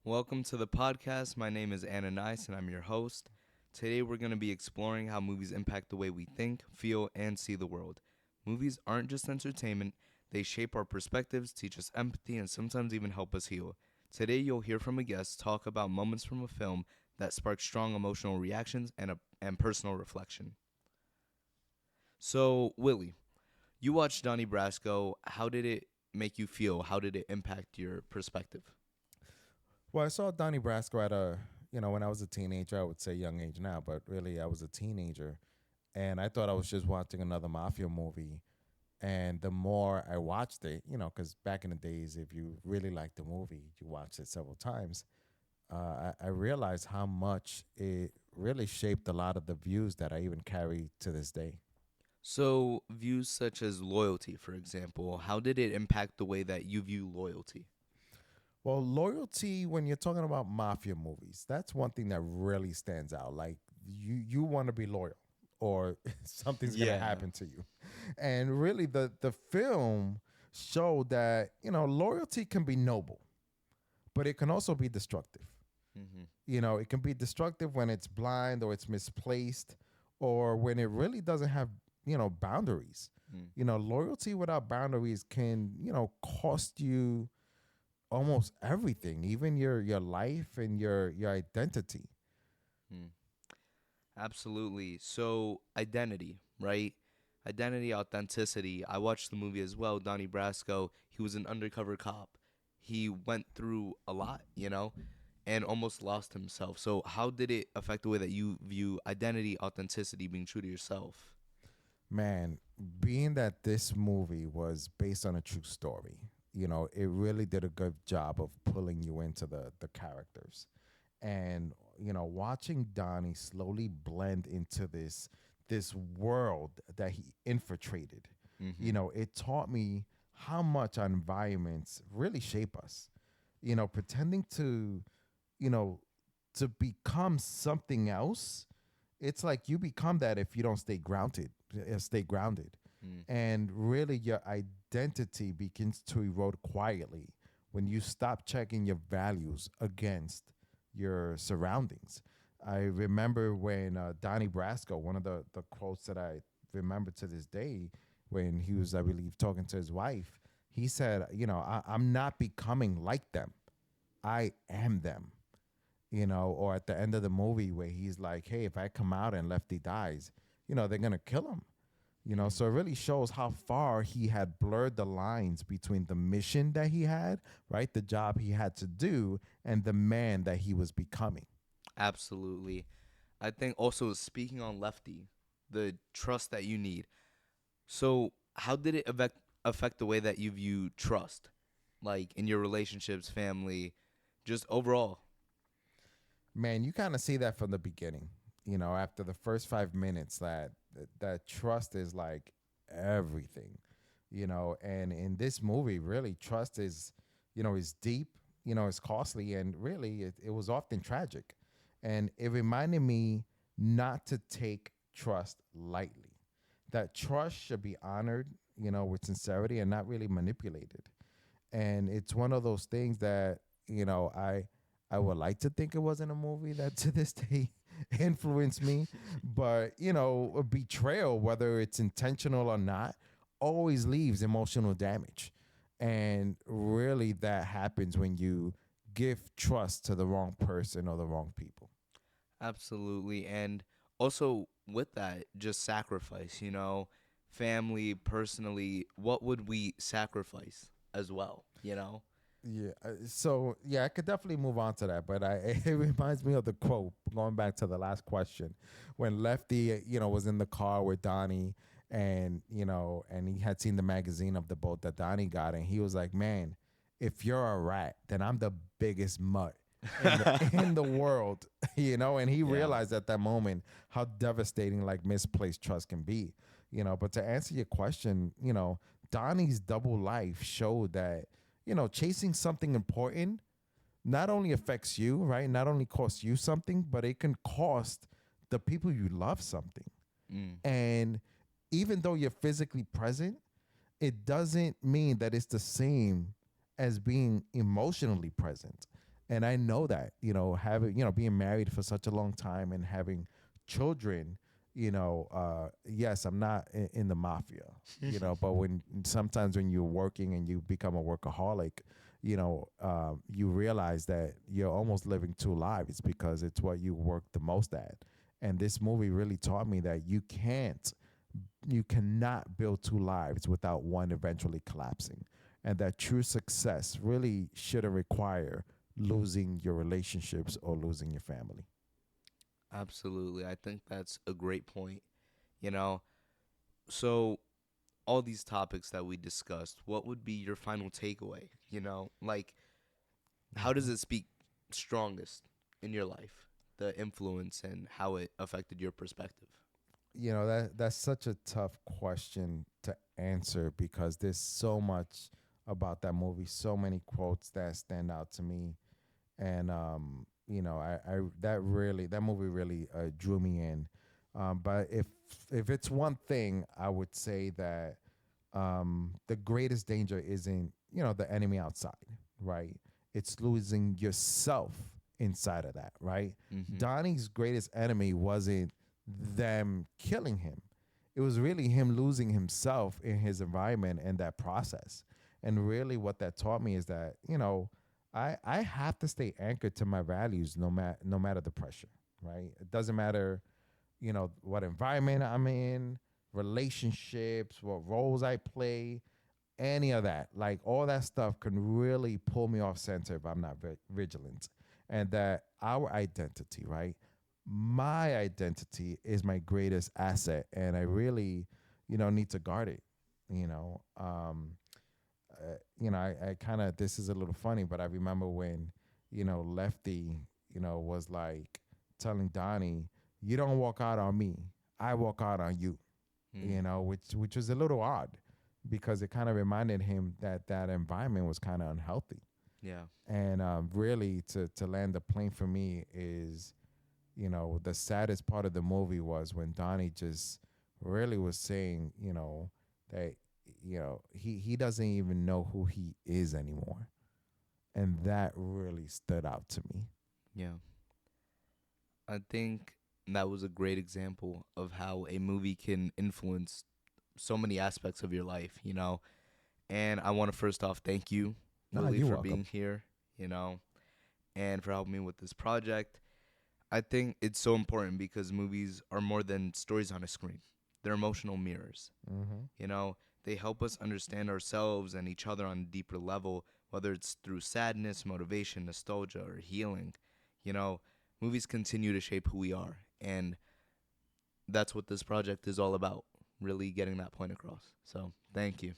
Welcome to the podcast. My name is Ananias and I'm your host. Today we're going to be exploring how movies impact the way we think, feel, and see the world. Movies aren't just entertainment, they shape our perspectives, teach us empathy, and sometimes even help us heal. Today you'll hear from a guest talk about moments from a film that spark strong emotional reactions and personal reflection. So, Willie, you watched Donnie Brasco. How did it make you feel? How did it impact your perspective? Well, I saw Donnie Brasco when I was a teenager. I would say young age now, but really I was a teenager, and I thought I was just watching another mafia movie. And the more I watched it, because back in the days, if you really liked the movie, you watched it several times. I realized how much it really shaped a lot of the views that I even carry to this day. So, views such as loyalty, for example, how did it impact the way that you view loyalty? Well, loyalty when you're talking about mafia movies, that's one thing that really stands out. Like you want to be loyal or something's going to Yeah. happen to you. And really the film showed that, loyalty can be noble, but it can also be destructive. Hmm. It can be destructive when it's blind or it's misplaced or when it really doesn't have, boundaries. Mm. Loyalty without boundaries can, cost you almost everything, even your life and your identity. Mm. Absolutely. So, identity, right? Identity, authenticity. I watched the movie as well, Donnie Brasco. He was an undercover cop. He went through a lot, and almost lost himself. So, how did it affect the way that you view identity, authenticity, being true to yourself? Man, being that this movie was based on a true story, it really did a good job of pulling you into the characters. And, watching Donnie slowly blend into this world that he infiltrated, Mm-hmm. it taught me how much our environments really shape us. Pretending you know, to become something else, it's like you become that if you don't stay grounded. Mm. And really your identity begins to erode quietly when you stop checking your values against your surroundings. I remember when Donnie Brasco, one of the quotes that I remember to this day, when he was, I believe, talking to his wife, he said, I'm not becoming like them. I am them. Or at the end of the movie where he's like, hey, if I come out and Lefty dies, they're going to kill him. Mm. So it really shows how far he had blurred the lines between the mission that he had, right? The job he had to do, and the man that he was becoming. Absolutely. I think also speaking on Lefty, the trust that you need. So, how did it affect the way that you view trust, like in your relationships, family, just overall? Man, you kind of see that from the beginning. After the first 5 minutes, that trust is like everything. And in this movie, really, trust is deep. It's costly, and really, it was often tragic. And it reminded me not to take trust lightly. That trust should be honored, with sincerity and not really manipulated. And it's one of those things that I would like to think it wasn't a movie that to this day influenced me, but a betrayal, whether it's intentional or not, always leaves emotional damage. And really that happens when you give trust to the wrong person or the wrong people. Absolutely. And also with that, just sacrifice, family, personally, what would we sacrifice as well? Yeah. So yeah, I could definitely move on to that, but it reminds me of the quote going back to the last question, when Lefty, was in the car with Donnie, and he had seen the magazine of the boat that Donnie got, and he was like, "Man, if you're a rat, then I'm the biggest mutt in the in the world," And he Yeah. realized at that moment how devastating like misplaced trust can be, But to answer your question, Donnie's double life showed that chasing something important not only affects you, right? Not only costs you something, but it can cost the people you love something. Mm. And even though you're physically present, it doesn't mean that it's the same as being emotionally present. And I know that, having, being married for such a long time and having children, yes, I'm not in the mafia, but when sometimes when you're working and you become a workaholic, you realize that you're almost living two lives because it's what you work the most at. And this movie really taught me that you cannot build two lives without one eventually collapsing. And that true success really shouldn't require losing your relationships or losing your family. Absolutely. I think that's a great point. You know, so all these topics that we discussed, what would be your final takeaway? Like, how does Mhm. it speak strongest in your life? The influence and how it affected your perspective. That's such a tough question to answer because there's so much about that movie, so many quotes that stand out to me. And I that movie really drew me in. But if it's one thing, I would say that the greatest danger isn't the enemy outside, right? It's losing yourself inside of that, right? Mm-hmm. Donnie's greatest enemy wasn't them killing him. It was really him losing himself in his environment and that process. And really what that taught me is that, I have to stay anchored to my values no matter the pressure, right? It doesn't matter, what environment I'm in, relationships, what roles I play, any of that. Like all that stuff can really pull me off center if I'm not vigilant. And that our identity, right? My identity is my greatest asset, and I really, need to guard it. You know, I kind of, this is a little funny, but I remember when, Lefty, was like telling Donnie, "You don't walk out on me, I walk out on you." Mm. Which was a little odd because it kind of reminded him that that environment was kind of unhealthy. Yeah. And really, to land the plane for me is, the saddest part of the movie was when Donnie just really was saying, that he doesn't even know who he is anymore, and that really stood out to me. Yeah. I think that was a great example of how a movie can influence so many aspects of your life. And I want to first off thank you, Nah, Willie, you're for welcome. being here, you know, and for helping me with this project. I think it's so important because movies are more than stories on a screen. They're emotional mirrors. Mm-hmm. You know, they help us understand ourselves and each other on a deeper level, whether it's through sadness, motivation, nostalgia, or healing. You know, movies continue to shape who we are. And that's what this project is all about, really getting that point across. So, thank you.